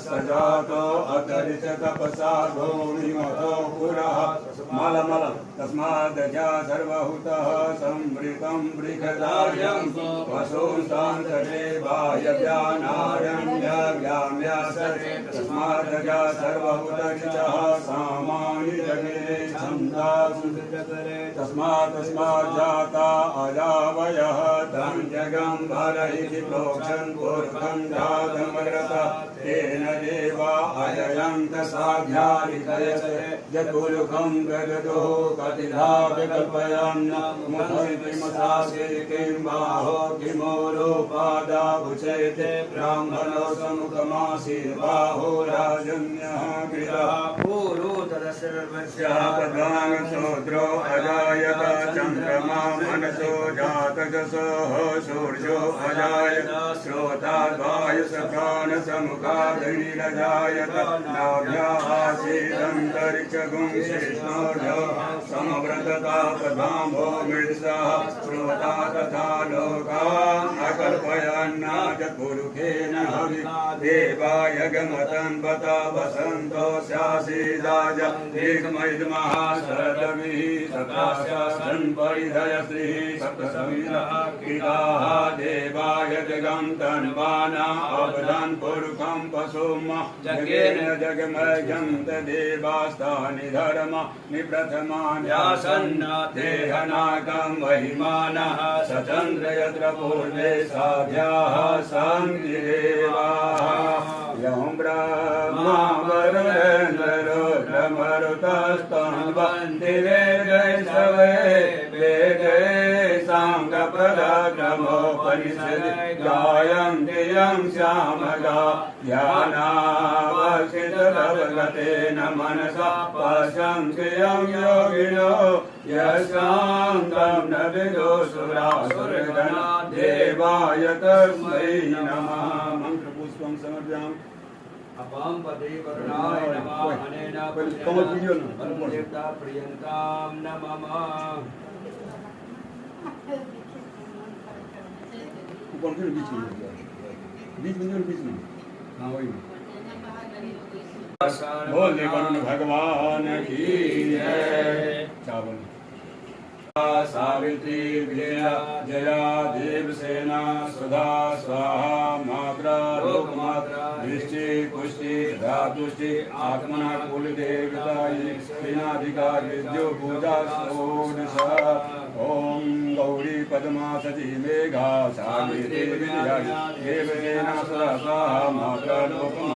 सजातो अतरित तपसा भूमिमतो पुरः मलमल तस्मादजा सर्वहुतः संवृतं बृहदार्यं वसुंसान्तदेवाय ज्ञानार्यं यज्ञाम्यासरे तस्मादजा सर्वहुतरिचः सामानि जगे छन्दासु तस्मात् जाता अजावयः तं जगम्भर इति प्रोक्षन् पूर्वं जातमग्रता तेन देवा अजयन्त साध्यारितयसे यद्गुरुखं गददुः कतिधा विकल्पयन् मुखैतिमसासे किं बाहो किमोरोपादाभुचैते ब्राह्मणो समुखमासीर्बाहो राजन्यः गृहः शूद्रो अजायत चन्द्रमा मनसो जातजसोः सूर्यो अजायत श्रोताद्वायुसखानसमुखादनिरजायत नाभ्यासीदन्तरिक्षगुंशिष्णोर्यो समव्रततापधाम्भो मृत्सः श्रोता तथा लोकान् अकल्पयन्नाजपुरुखेन हविः देवाय गमतन् बता वसन्तो स्यासीदाज एकमैदमः सरदभिः सत्रास्यासन् परिधयश्रीः सप्तसमिधः कृताः देवाय जगन्तन्वाना अवदन् पुरुखं पशुम जगेन जगमयन्त देवास्तानि धर्म निप्रथमान्यासन्न देहनाकं महिमानः सचन्द्र यत्र पूर्वे साध्याः सन्ति देवाः यं ब्रह्मा वरुणेन्द्ररुद्रमरुतस्तं वन्दे वेदैस्तवे वेदै साङ्गप्रदक्रमोपनिषदि गायन्ति यं श्यामगा ध्यानावसितभवगतेन मनसा पश्यन्ति यं योगिनो यशान्तं न विदुषुरासुरगणा देवाय तस्मै नमः। मन्त्रपुष्पं समर्पयामि। अपं पदे वरुणाय नमः अनेन देवता प्रियंकां नमः। बीच में हाँ वही बोले वरुण भगवान की जय। चावल सावित्री विजया जया देवसेना सुधा स्वाहा मात्रा लोकमात्रा दृष्टि पुष्टि धातुष्टि आत्मना कुल देवता सेनाधिकार विद्यो पूजा षोडश। ओम गौरी पद्मा सती मेघा सावित्री विजया देवसेना सुधा स्वाहा मात्रा लोकमात्रा